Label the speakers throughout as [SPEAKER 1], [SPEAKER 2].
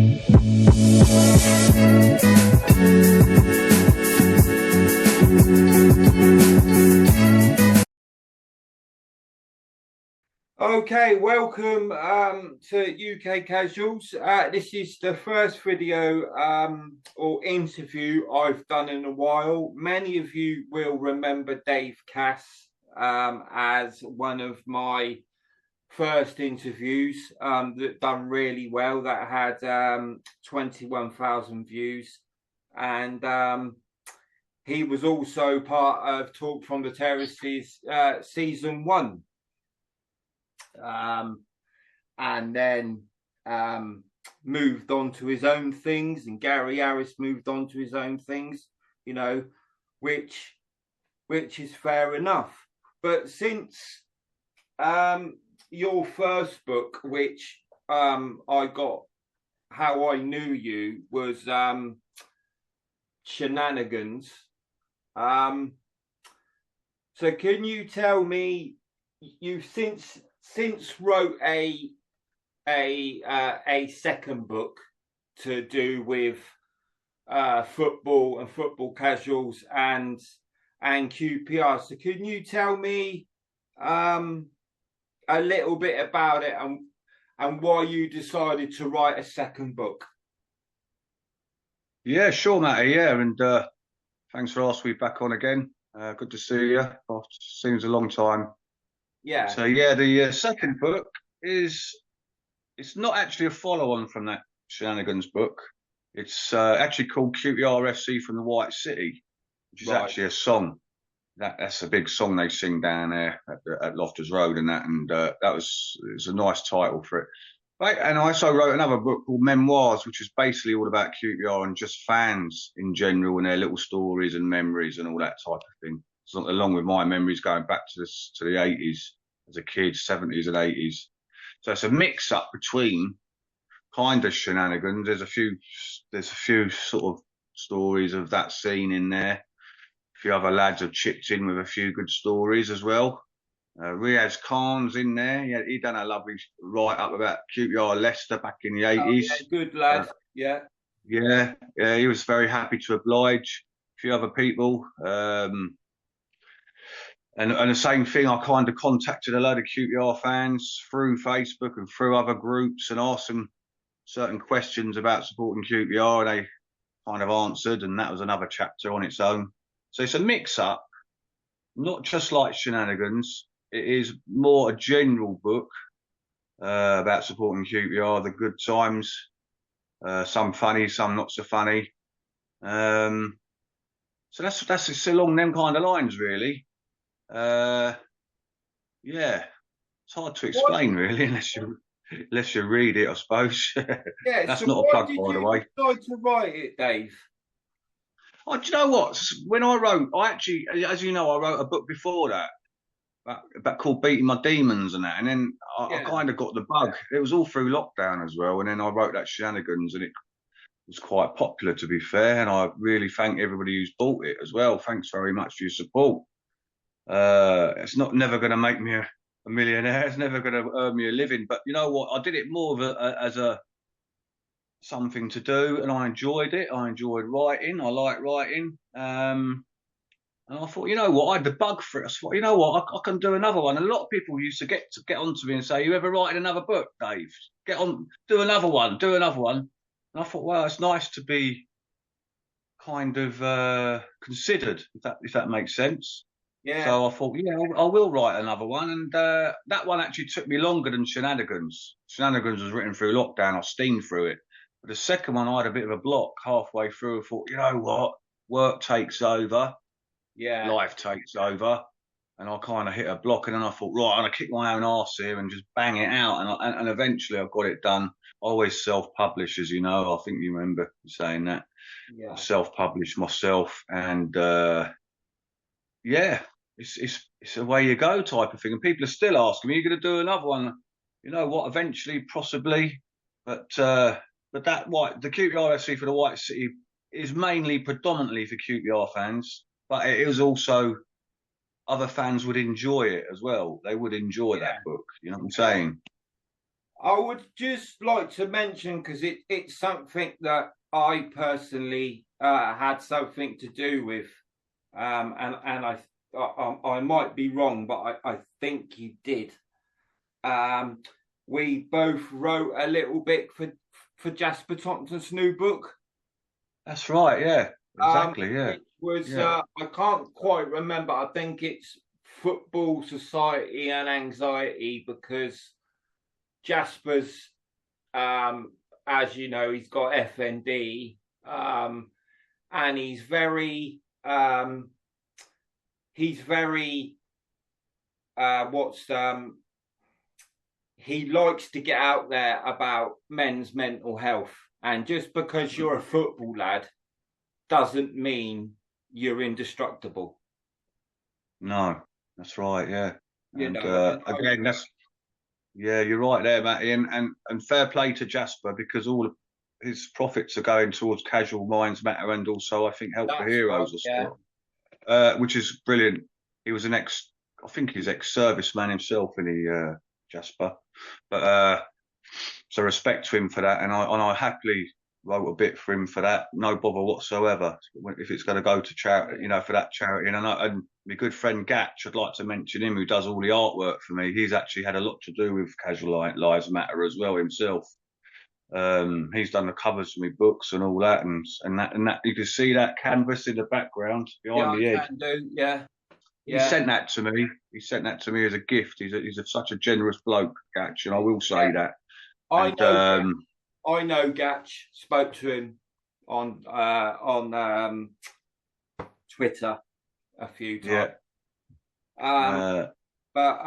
[SPEAKER 1] Okay, welcome to UK Casuals. This is the first video or interview I've done in a while. Many of you will remember Dave Cas as one of my first interviews that done really well, that had 21,000 views. And he was also part of Talk from the Terraces season 1. And then moved on to his own things, and Gary Harris moved on to his own things, you know, which is fair enough. But since your first book, which I got, How I Knew You, was Shenanigans. So can you tell me, you've since wrote a second book to do with football and football casuals and QPR. So can you tell me a little bit about it and why you decided to write a second book?
[SPEAKER 2] Yeah, sure, Matty. Yeah, and thanks for asking me back on again. Good to see you. Seems a long time.
[SPEAKER 1] Yeah.
[SPEAKER 2] So yeah, the second book it's not actually a follow-on from that Shenanigans book. It's actually called QPR FC from the White City, which is actually a song. That's a big song they sing down there at Loftus Road and that, and it's a nice title for it. Right, and I also wrote another book called Memoirs, which is basically all about QPR and just fans in general and their little stories and memories and all that type of thing. So, along with my memories going back to the 80s as a kid, 70s and 80s. So it's a mix up between kind of Shenanigans. There's a few sort of stories of that scene in there. A few other lads have chipped in with a few good stories as well. Riaz Khan's in there. Yeah, he done a lovely write-up about QPR Leicester back in the 80s.
[SPEAKER 1] Oh, yeah, good lad. Yeah,
[SPEAKER 2] he was very happy to oblige a few other people. And the same thing, I kind of contacted a load of QPR fans through Facebook and through other groups and asked them certain questions about supporting QPR, and they kind of answered, and that was another chapter on its own. So it's a mix-up, not just like Shenanigans. It is more a general book about supporting QPR, the good times, some funny, some not so funny. So that's along them kind of lines, really. Yeah, it's hard to explain, really, unless you read it, I suppose.
[SPEAKER 1] Yeah,
[SPEAKER 2] that's
[SPEAKER 1] so
[SPEAKER 2] not a plug, by the way.
[SPEAKER 1] Why did you decide to write it, Dave?
[SPEAKER 2] Oh, do you know what? When I actually, as you know, I wrote a book before that. About called Beating My Demons and that, and then I kind of got the bug. It was all through lockdown as well, and then I wrote that Shenanigans, and it was quite popular, to be fair, and I really thank everybody who's bought it as well. Thanks very much for your support. It's never going to make me a millionaire. It's never going to earn me a living, but you know what? I did it more of as a something to do, and I enjoyed it. I enjoyed writing. I like writing. And I thought, you know what, I had the bug for it. I thought, you know what, I can do another one. And a lot of people used to get onto me and say, you ever writing another book, Dave? Get on, do another one. And I thought, well, it's nice to be kind of considered, if that makes sense.
[SPEAKER 1] Yeah.
[SPEAKER 2] So I thought, yeah, I will write another one. And that one actually took me longer than Shenanigans. Shenanigans was written through lockdown. I steamed through it. But the second one, I had a bit of a block halfway through. I thought, you know what, work takes over.
[SPEAKER 1] Yeah,
[SPEAKER 2] life takes over, and I kind of hit a block, and then I thought, right, I'm gonna kick my own arse here and just bang it out, and eventually I got it done. I always self-publish, as you know. I think you remember saying that.
[SPEAKER 1] Yeah,
[SPEAKER 2] I self-published myself, and yeah, it's a way you go type of thing. And people are still asking me, "Are you going to do another one?" You know what? Eventually, possibly, but that the QPR FC for the White City is predominantly for QPR fans. But it is also, other fans would enjoy it as well. They would enjoy that book. You know what I'm saying?
[SPEAKER 1] I would just like to mention, because it's something that I personally had something to do with, and I might be wrong, but I think you did. Um, we both wrote a little bit for Jasper Thompson's new book.
[SPEAKER 2] That's right. Yeah. Exactly. Yeah.
[SPEAKER 1] It was
[SPEAKER 2] Yeah.
[SPEAKER 1] I can't quite remember. I think it's Football, Society, and Anxiety, because Jasper's, as you know, he's got FND, and he's very what's he likes to get out there about men's mental health, and just because you're a football lad doesn't mean you're indestructible.
[SPEAKER 2] No, that's right. Yeah.
[SPEAKER 1] You
[SPEAKER 2] And
[SPEAKER 1] know, and
[SPEAKER 2] again, yeah, you're right there, Matty, and fair play to Jasper, because all of his profits are going towards Casual Minds Matter, and also I think Help for
[SPEAKER 1] that's right.
[SPEAKER 2] Heroes as
[SPEAKER 1] Yeah,
[SPEAKER 2] well, which is brilliant. He was I think he's ex-serviceman himself, in he, Jasper, but so respect to him for that, and I happily wrote a bit for him for that, no bother whatsoever. If it's going to go to charity, for that charity, and my good friend Gatch, I'd like to mention him, who does all the artwork for me. He's actually had a lot to do with Casual Lives Matter as well himself. He's done the covers for my books and all that, and that you can see that canvas in the background behind
[SPEAKER 1] yeah,
[SPEAKER 2] me
[SPEAKER 1] I
[SPEAKER 2] head.
[SPEAKER 1] can do. Yeah,
[SPEAKER 2] He
[SPEAKER 1] yeah.
[SPEAKER 2] sent that to me. He sent that to me as a gift. Such a generous bloke, Gatch, and I will say that.
[SPEAKER 1] I
[SPEAKER 2] And
[SPEAKER 1] know. I know. Gatch spoke to him on Twitter a few
[SPEAKER 2] yeah,
[SPEAKER 1] times. But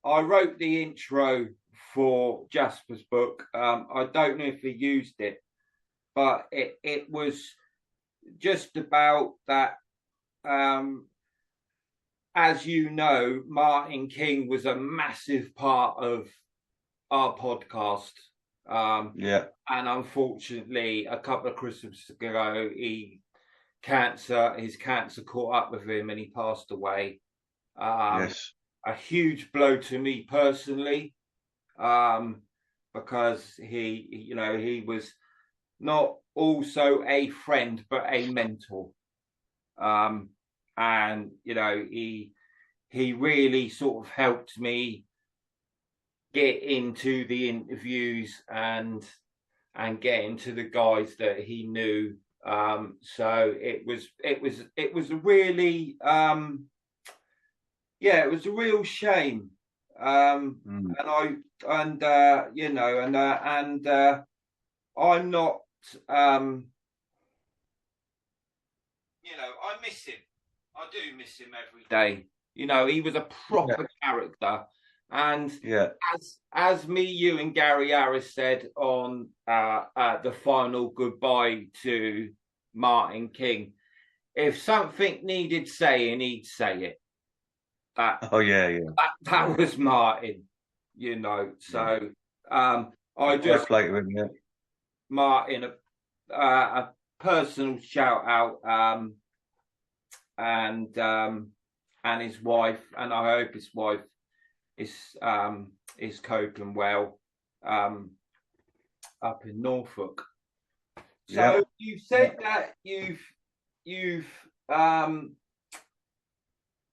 [SPEAKER 1] I wrote the intro for Jasper's book. I don't know if he used it, but it was just about that. As you know, Martin King was a massive part of our podcast.
[SPEAKER 2] yeah,
[SPEAKER 1] And unfortunately, a couple of Christmases ago, his cancer caught up with him, and he passed away.
[SPEAKER 2] yes,
[SPEAKER 1] A huge blow to me personally, because he was not also a friend but a mentor, and he really sort of helped me get into the interviews and get into the guys that he knew. So it was a really it was a real shame.
[SPEAKER 2] mm.
[SPEAKER 1] And I'm not, I miss him. I do miss him every day. He was a proper character. And
[SPEAKER 2] Yeah,
[SPEAKER 1] as me, you, and Gary Harris said on the final goodbye to Martin King, if something needed saying, he'd say it.
[SPEAKER 2] oh yeah,
[SPEAKER 1] That was Martin, So I
[SPEAKER 2] fair
[SPEAKER 1] just,
[SPEAKER 2] play to him. Yeah,
[SPEAKER 1] Martin, a personal shout out, and his wife, and I hope his wife is coping well up in Norfolk. So
[SPEAKER 2] yeah.
[SPEAKER 1] you said that you've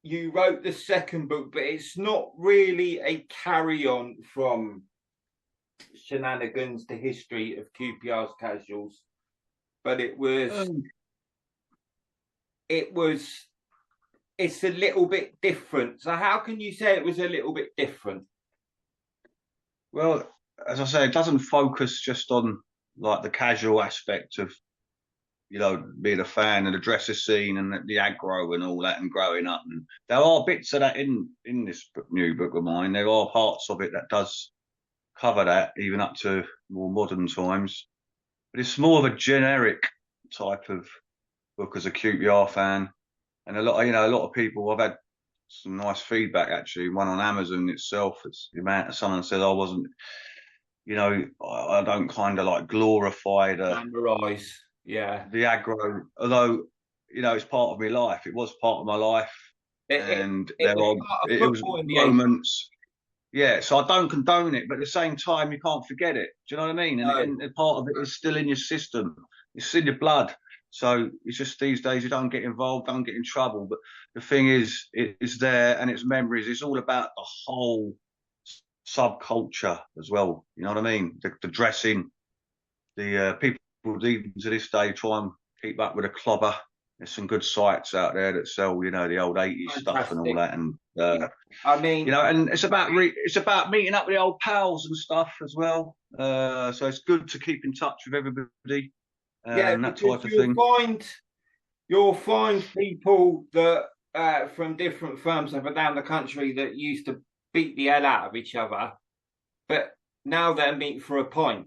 [SPEAKER 1] you wrote the second book, but it's not really a carry on from Shenanigans, the history of QPR's Casuals, but it's a little bit different. So how can you say it was a little bit different?
[SPEAKER 2] Well, as I say, it doesn't focus just on like the casual aspect of being a fan of the dresser scene and the aggro and all that and growing up. And there are bits of that in this new book of mine. There are parts of it that does cover that, even up to more modern times. But it's more of a generic type of book as a QPR fan. And a lot of people, I've had some nice feedback actually. One on Amazon itself. It's the amount of someone said I wasn't, I don't kind of like glorify
[SPEAKER 1] Glamorize, yeah.
[SPEAKER 2] the aggro, although it's part of my life. It was part of my life, and
[SPEAKER 1] It was part of
[SPEAKER 2] it was
[SPEAKER 1] football in the 80s.
[SPEAKER 2] moments. Yeah, so I don't condone it, but at the same time, you can't forget it. Do you know what I mean?
[SPEAKER 1] No,
[SPEAKER 2] And part of it is still in your system. It's in your blood. So it's just these days you don't get involved, don't get in trouble. But the thing is, it's there and it's memories. It's all about the whole subculture as well. You know what I mean? The dressing, the people even to this day try and keep up with a clobber. There's some good sites out there that sell, you know, the old 80s stuff and all
[SPEAKER 1] fantastic.
[SPEAKER 2] that. And
[SPEAKER 1] Yeah. I mean,
[SPEAKER 2] you know, and it's about meeting up with the old pals and stuff as well. So it's good to keep in touch with everybody
[SPEAKER 1] yeah,
[SPEAKER 2] and that
[SPEAKER 1] because
[SPEAKER 2] type of thing.
[SPEAKER 1] you'll find people that from different firms up and down the country that used to beat the hell out of each other, but now they meet for a pint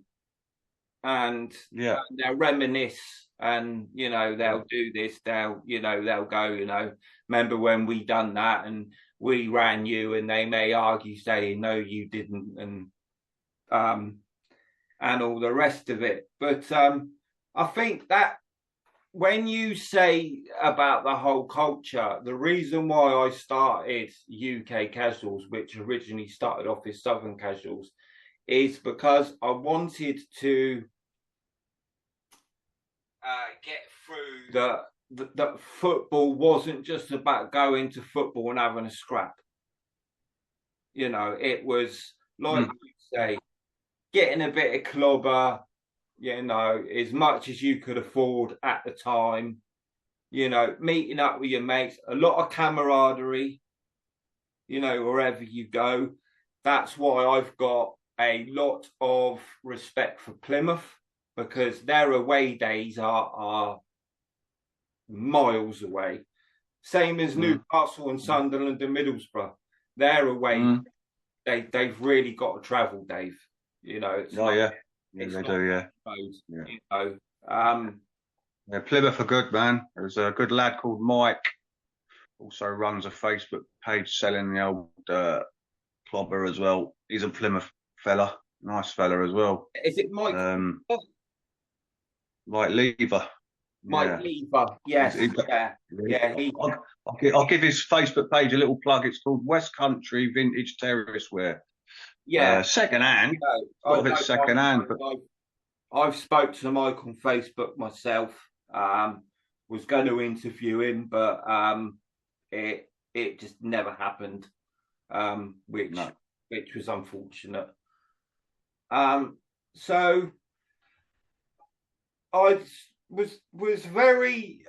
[SPEAKER 1] and
[SPEAKER 2] Yeah,
[SPEAKER 1] they'll reminisce and
[SPEAKER 2] yeah,
[SPEAKER 1] they'll do this, they'll go, remember when we done that and we ran you, and they may argue saying no you didn't, um and all the rest of it. But I think that when you say about the whole culture, the reason why I started UK Casuals, which originally started off as Southern Casuals, is because I wanted to get through that football wasn't just about going to football and having a scrap. It was like
[SPEAKER 2] mm,
[SPEAKER 1] you say, getting a bit of clobber, as much as you could afford at the time, meeting up with your mates, a lot of camaraderie, wherever you go. That's why I've got a lot of respect for Plymouth, because their away days are miles away. Same as
[SPEAKER 2] mm,
[SPEAKER 1] Newcastle and Sunderland and Middlesbrough. Their away,
[SPEAKER 2] mm.
[SPEAKER 1] they've really got to travel, Dave. It's
[SPEAKER 2] Oh
[SPEAKER 1] not
[SPEAKER 2] yeah, yeah
[SPEAKER 1] it's
[SPEAKER 2] they
[SPEAKER 1] not
[SPEAKER 2] do. Yeah,
[SPEAKER 1] road,
[SPEAKER 2] yeah.
[SPEAKER 1] you know. Um,
[SPEAKER 2] Yeah, Plymouth are good, man. There's a good lad called Mike, also runs a Facebook page selling the old clobber as well. He's a Plymouth fella, nice fella as well.
[SPEAKER 1] is it Mike
[SPEAKER 2] Um, like Lever,
[SPEAKER 1] Mike
[SPEAKER 2] yeah.
[SPEAKER 1] Lever?
[SPEAKER 2] He's,
[SPEAKER 1] Yes,
[SPEAKER 2] he,
[SPEAKER 1] yeah, yeah.
[SPEAKER 2] I'll give his Facebook page a little plug. It's called West Country Vintage Terrace Wear.
[SPEAKER 1] Yeah.
[SPEAKER 2] Second hand, a lot
[SPEAKER 1] I
[SPEAKER 2] of it's
[SPEAKER 1] don't
[SPEAKER 2] second
[SPEAKER 1] mind.
[SPEAKER 2] hand, but
[SPEAKER 1] I've spoke to Mike on Facebook myself. Was going to interview him, but it just never happened. Which
[SPEAKER 2] no.
[SPEAKER 1] was unfortunate. So I was very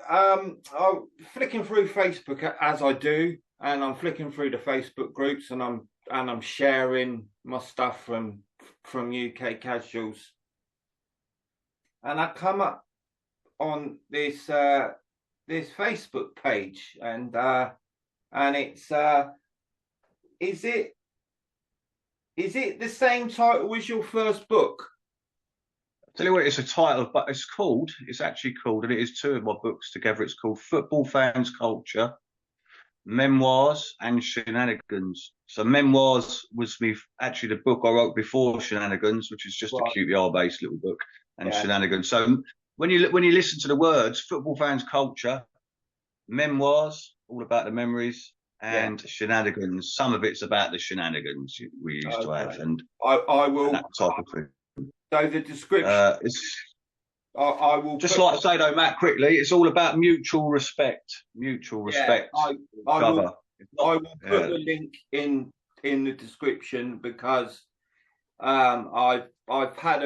[SPEAKER 1] flicking through Facebook as I do, and I'm flicking through the Facebook groups, and I'm sharing my stuff from UK Casuals, and I come up on this Facebook page, and it's is it the same title as your first book?
[SPEAKER 2] Tell you what, it's a title, but it's actually called, and it is two of my books together. It's called Football Fans Culture, Memoirs and Shenanigans. So Memoirs was actually the book I wrote before Shenanigans, which is just a
[SPEAKER 1] Right.
[SPEAKER 2] QPR based little book, and
[SPEAKER 1] Yeah.
[SPEAKER 2] Shenanigans. So when you listen to the words, Football Fans Culture, Memoirs, all about the memories,
[SPEAKER 1] Yeah.
[SPEAKER 2] and Shenanigans. Some of it's about the shenanigans we used to have,
[SPEAKER 1] Okay. I
[SPEAKER 2] and
[SPEAKER 1] will.
[SPEAKER 2] that type of thing.
[SPEAKER 1] So the description.
[SPEAKER 2] It's
[SPEAKER 1] I will
[SPEAKER 2] just
[SPEAKER 1] put.
[SPEAKER 2] like I say though, Matt, quickly, it's all about mutual respect. Mutual
[SPEAKER 1] Yeah.
[SPEAKER 2] respect
[SPEAKER 1] I
[SPEAKER 2] for each
[SPEAKER 1] will.
[SPEAKER 2] other. It's
[SPEAKER 1] I
[SPEAKER 2] not,
[SPEAKER 1] will put
[SPEAKER 2] yeah,
[SPEAKER 1] the link in the description, because I've had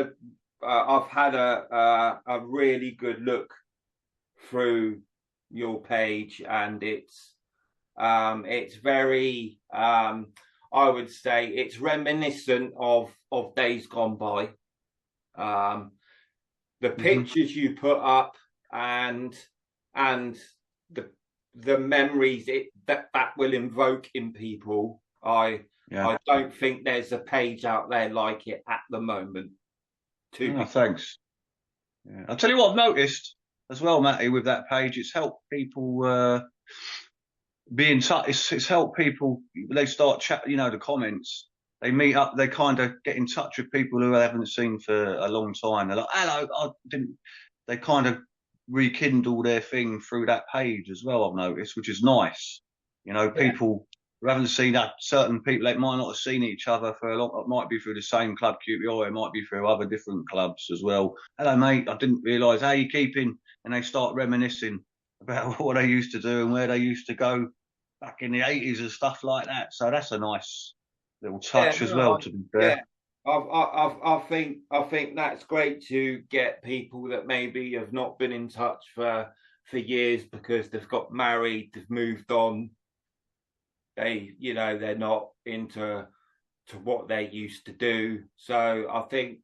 [SPEAKER 1] a really good look through your page, and it's very I would say it's reminiscent of days gone by. The
[SPEAKER 2] mm-hmm.
[SPEAKER 1] pictures you put up, and the memories that will invoke in people.
[SPEAKER 2] Yeah.
[SPEAKER 1] I don't think there's a page out there like it at the moment.
[SPEAKER 2] Oh, thanks. Yeah. I'll tell you what I've noticed as well, Matty, with that page. It's helped people be in touch. It's helped people. They start chat. You know, the comments. They meet up. They kind of get in touch with people who they haven't seen for a long time. They're like, "Hello, I didn't." They kind of rekindle their thing through that page as well. I've noticed, which is nice. You know,
[SPEAKER 1] Yeah.
[SPEAKER 2] people who haven't seen certain people, they might not have seen each other for a long. It might be through the same club, QPR. It might be through other different clubs as well. Hello, mate. I didn't realise. How you keeping? And they start reminiscing about what they used to do and where they used to go back in the 80s and stuff like that. So that's a nice little touch as well. To be fair.
[SPEAKER 1] Yeah. I think that's great to get people that maybe have not been in touch for years because they've got married, they've moved on, they're not into what they used to do. So I think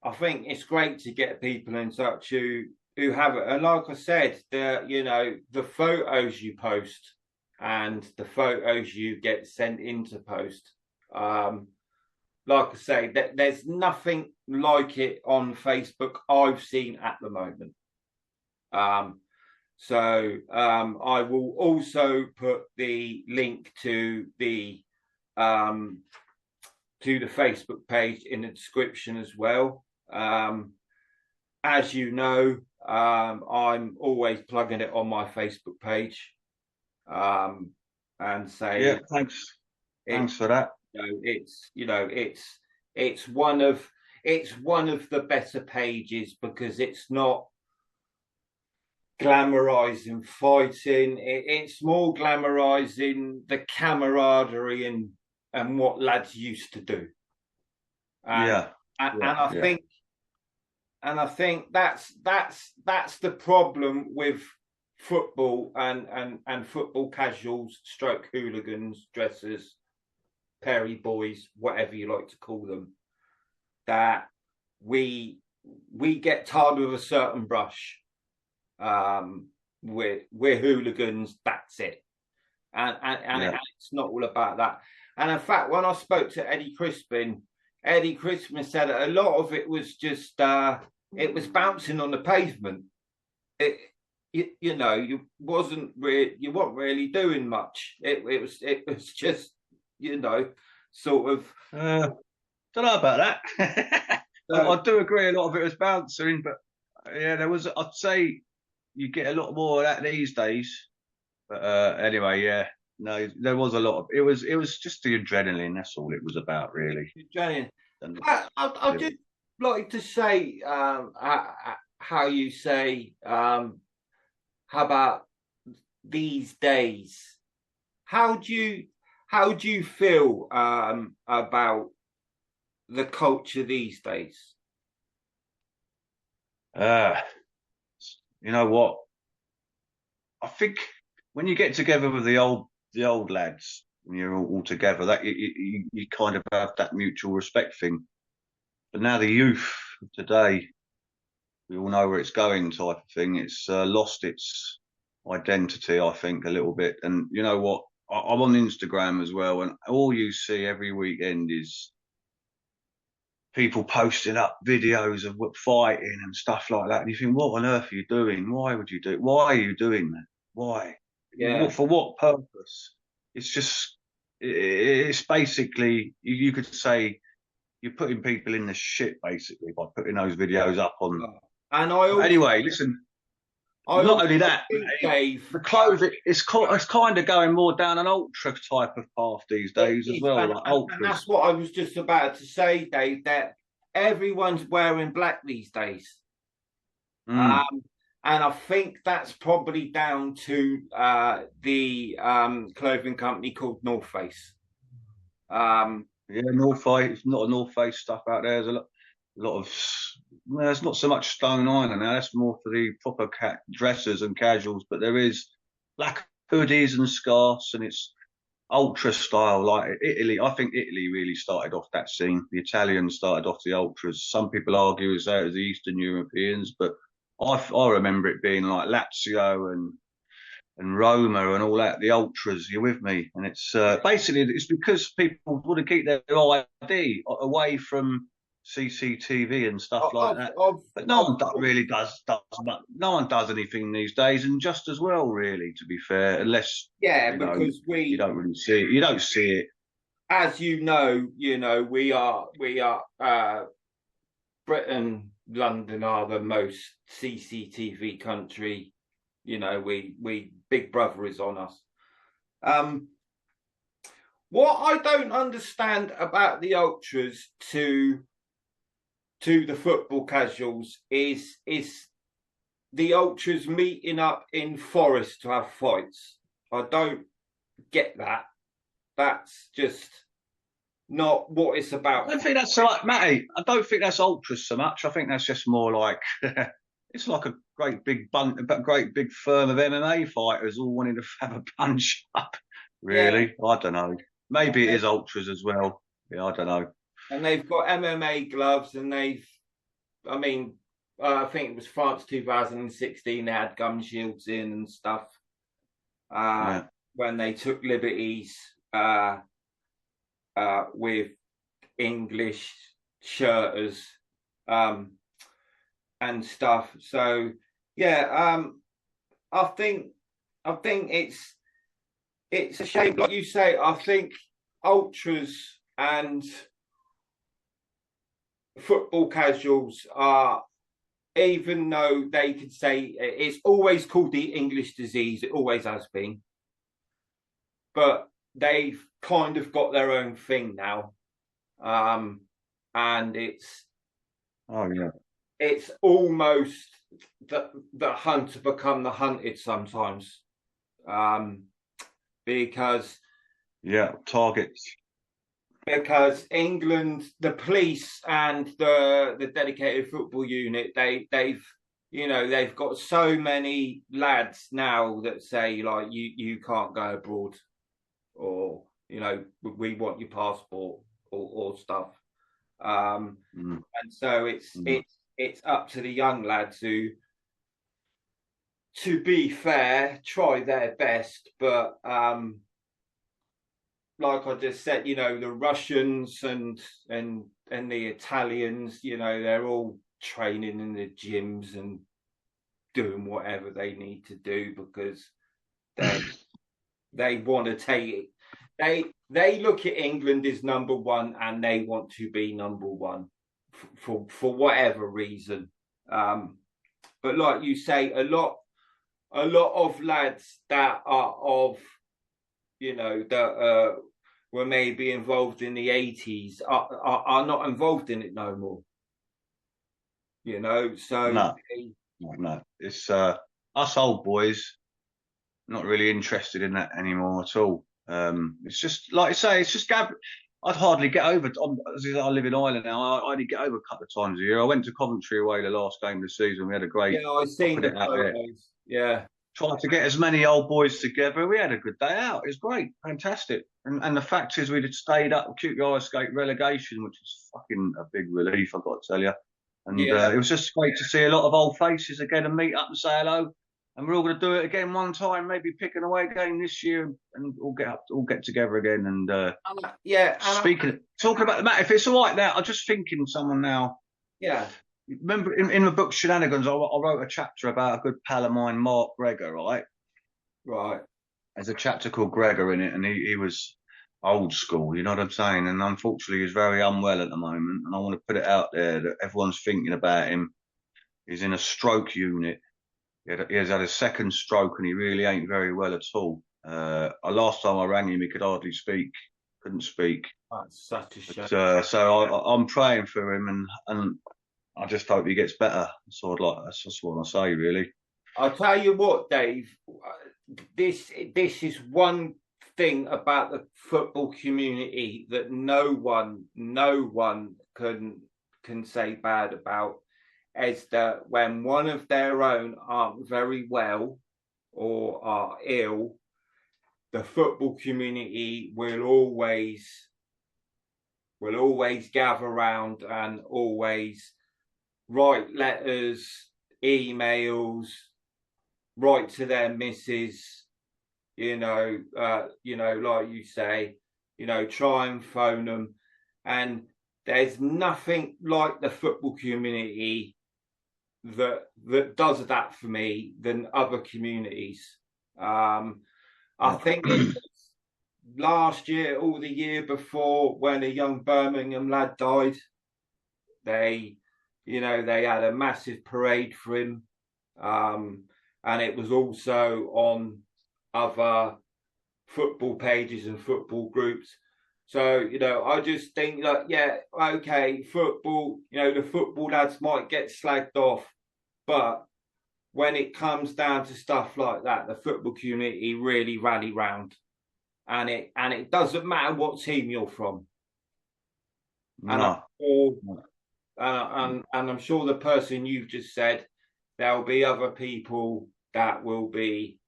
[SPEAKER 1] it's great to get people in touch who have it. And like I said, the photos you post and the photos you get sent into post. Like I say, there's nothing like it on Facebook I've seen at the moment. So I will also put the link to the Facebook page in the description as well. As you know, I'm always plugging it on my Facebook page. And say,
[SPEAKER 2] yeah, thanks for that.
[SPEAKER 1] It's one of the better pages because it's not glamorizing fighting. It's more glamorizing the camaraderie and what lads used to do. And I think that's the problem with football and football casuals, stroke hooligans, dressers, Perry boys, whatever you like to call them, that we get tarred with a certain brush. We're hooligans, that's it. And it's not all about that. And in fact, when I spoke to Eddie Crispin said that a lot of it was just it was bouncing on the pavement. You weren't really doing much. It was just sort of.
[SPEAKER 2] Don't know about that. I do agree. A lot of it was bouncing, but yeah, there was. I'd say you get a lot more of that these days. But anyway, yeah, no, there was a lot of. It was just the adrenaline. That's all it was about, really.
[SPEAKER 1] Adrenaline. I just like to say how you say how about these days. How do you feel about the culture these days?
[SPEAKER 2] You know what? I think when you get together with the old lads, and you're all together, that you kind of have that mutual respect thing. But now the youth of today, we all know where it's going, type of thing. It's lost its identity, I think, a little bit. And you know what? I'm on Instagram as well, and all you see every weekend is people posting up videos of fighting and stuff like that. And you think, what on earth are you doing? Why would you do it? Why are you doing that? Why?
[SPEAKER 1] Yeah.
[SPEAKER 2] For what purpose? It's basically, you could say you're putting people in the shit, basically, by putting those videos up on.
[SPEAKER 1] And
[SPEAKER 2] anyway, listen. Not only that, Dave, the clothing it's kind of going more down an ultra type of path these days as well.
[SPEAKER 1] And that's what I was just about to say, Dave. That everyone's wearing black these days, and I think that's probably down to the clothing company called North Face.
[SPEAKER 2] Yeah, North Face. Not a North Face stuff out there. There's a lot of. Well, it's not so much Stone Island now. That's more for the proper dressers and casuals. But there is black hoodies and scarves, and it's ultra style. Like Italy, I think Italy really started off that scene. The Italians started off the ultras. Some people argue as though it was the Eastern Europeans, but I remember it being like Lazio and Roma and all that. The ultras, you're with me? And it's basically it's because people want to keep their ID away from CCTV and stuff like that. But no one really does. No one does anything these days, and just as well, really, to be fair, unless because you don't really see it. You don't see it.
[SPEAKER 1] As you know, we are Britain, London are the most CCTV country. We Big Brother is on us. What I don't understand about the ultras to the football casuals is the ultras meeting up in forests to have fights. I don't get that. That's just not what it's about.
[SPEAKER 2] I don't think that's like Matty. I don't think that's ultras so much. I think that's just more like it's like a great big great big firm of MMA fighters all wanting to have a punch up.
[SPEAKER 1] Yeah,
[SPEAKER 2] Really, I don't know. Maybe it is ultras as well. Yeah, I don't know.
[SPEAKER 1] and they've got MMA gloves, and I mean, I think it was France 2016. They had gum shields in and stuff.
[SPEAKER 2] Yeah.
[SPEAKER 1] When they took liberties with English shirters and stuff. So yeah, I think it's a shame, like you say. I think ultras and football casuals are, even though they could say it's always called the English disease, it always has been, but they've kind of got their own thing now, and it's almost the hunter become the hunted sometimes, because
[SPEAKER 2] targets.
[SPEAKER 1] Because England, the police and the dedicated football unit, they've got so many lads now that say, like, you can't go abroad, or we want your passport, or stuff. And so it's up to the young lads to be fair, try their best, but like I just said, the Russians and the Italians, they're all training in the gyms and doing whatever they need to do because they want to take it. They look at England as number one, and they want to be number one for whatever reason. But like you say, a lot of lads that are of that were maybe involved in the 80s are not involved in it no more. So
[SPEAKER 2] no. It's us old boys not really interested in that anymore at all. It's just like I say, it's just I'd hardly get over. I live in Ireland now. I only get over a couple of times a year. I went to Coventry away the last game of the season. We had a great.
[SPEAKER 1] Yeah, I've seen the photos. Yeah.
[SPEAKER 2] Tried to get as many old boys together. We had a good day out. It was great, fantastic. And the fact is, we'd stayed up. QPR escaped relegation, which was fucking a big relief, I've got to tell you. And it was just great to see a lot of old faces again and meet up and say hello. And we're all going to do it again one time, maybe pick an away game this year, and all get together again. And talking about the matter, if it's all right now, I'm just thinking someone now.
[SPEAKER 1] Yeah.
[SPEAKER 2] Remember in the book Shenanigans, I wrote a chapter about a good pal of mine, Mark Gregor, right?
[SPEAKER 1] Right.
[SPEAKER 2] There's a chapter called Gregor in it, and he was old school, you know what I'm saying? And unfortunately, he's very unwell at the moment, and I want to put it out there that everyone's thinking about him. He's in a stroke unit. He has had a second stroke, and he really ain't very well at all. Last time I rang him, he could hardly speak, couldn't speak.
[SPEAKER 1] That's such a shame.
[SPEAKER 2] But, so I'm praying for him, and I just hope he gets better. That's just what I say, really.
[SPEAKER 1] I'll tell you what, Dave. This is one thing about the football community that no one can say bad about, is that when one of their own aren't very well or are ill, the football community will always gather around and always write letters, emails, write to their missus, like you say, try and phone them. And there's nothing like the football community that does that for me than other communities. I think it was last year or the year before, when a young Birmingham lad died, they had a massive parade for him, and it was also on other football pages and football groups. So, you know, I just think like, yeah, okay, football, you know, the football lads might get slagged off, but when it comes down to stuff like that, the football community really rally round. And it doesn't matter what team you're from. And I'm
[SPEAKER 2] No.
[SPEAKER 1] sure, and I'm sure the person you've just said, there'll be other people that will be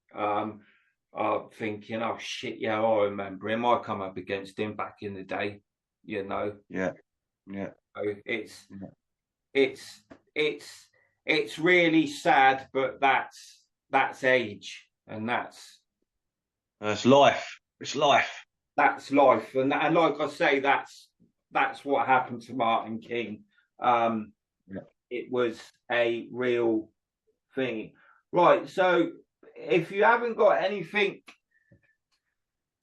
[SPEAKER 1] thinking, oh shit, yeah, I remember him. I come up against him back in the day, you know.
[SPEAKER 2] Yeah. Yeah.
[SPEAKER 1] So it's it's really sad, but that's age, and
[SPEAKER 2] It's life. It's life.
[SPEAKER 1] that's life, and like I say, that's what happened to Martin King.
[SPEAKER 2] Yeah.
[SPEAKER 1] It was a real thing, right? So if you haven't got anything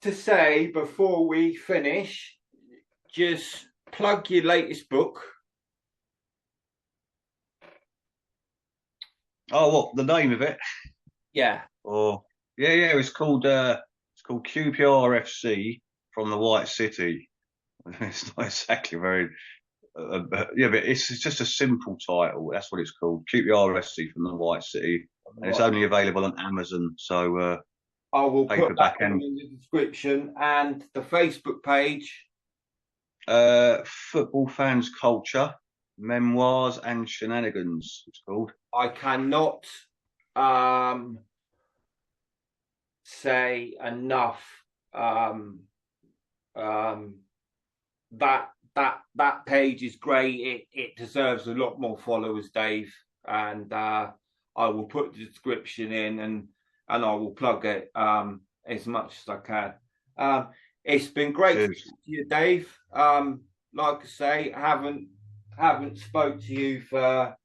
[SPEAKER 1] to say before we finish, just plug your latest book.
[SPEAKER 2] Oh, what the name of it?
[SPEAKER 1] Yeah.
[SPEAKER 2] Or yeah, it's called QPR FC from the White City. It's not exactly very yeah, but it's just a simple title. That's what it's called. QPR FC from the White City, and it's only available on Amazon. So
[SPEAKER 1] I will put that
[SPEAKER 2] and
[SPEAKER 1] in the description, and the Facebook page.
[SPEAKER 2] Football Fans Culture, Memoirs and Shenanigans, it's called.
[SPEAKER 1] I cannot say enough that page is great. It deserves a lot more followers, Dave, and I will put the description in, and I will plug it as much as I can. It's been great to talk to you, Dave. Like I say, I haven't spoke to you for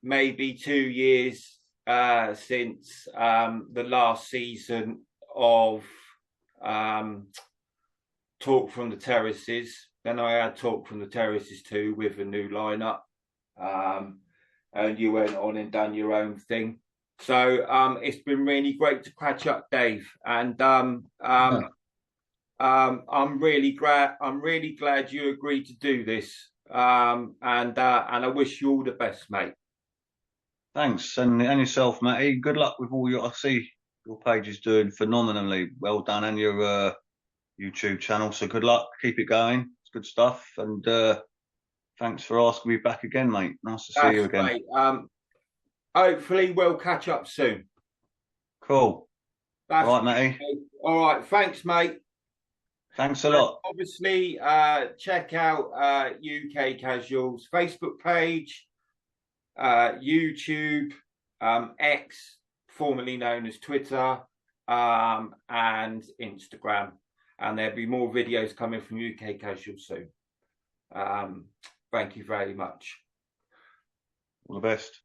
[SPEAKER 1] maybe 2 years since the last season of Talk from the Terraces. Then I had Talk from the Terraces too with a new lineup, and you went on and done your own thing. So it's been really great to catch up, Dave, and I'm really glad you agreed to do this, and I wish you all the best, mate.
[SPEAKER 2] Thanks, and yourself, Matty. Good luck with all your. I see your page is doing phenomenally well done, and your YouTube channel. So good luck. Keep it going. It's good stuff. And thanks for asking me back again, mate. Nice to see you again.
[SPEAKER 1] Great. Hopefully we'll catch up soon.
[SPEAKER 2] Cool.
[SPEAKER 1] That's
[SPEAKER 2] all right, Matty.
[SPEAKER 1] All right. Thanks, mate.
[SPEAKER 2] Thanks a lot.
[SPEAKER 1] Obviously, check out UK Casuals Facebook page, YouTube, X, formerly known as Twitter, and Instagram. And there'll be more videos coming from UK Casual soon. Thank you very much.
[SPEAKER 2] All the best.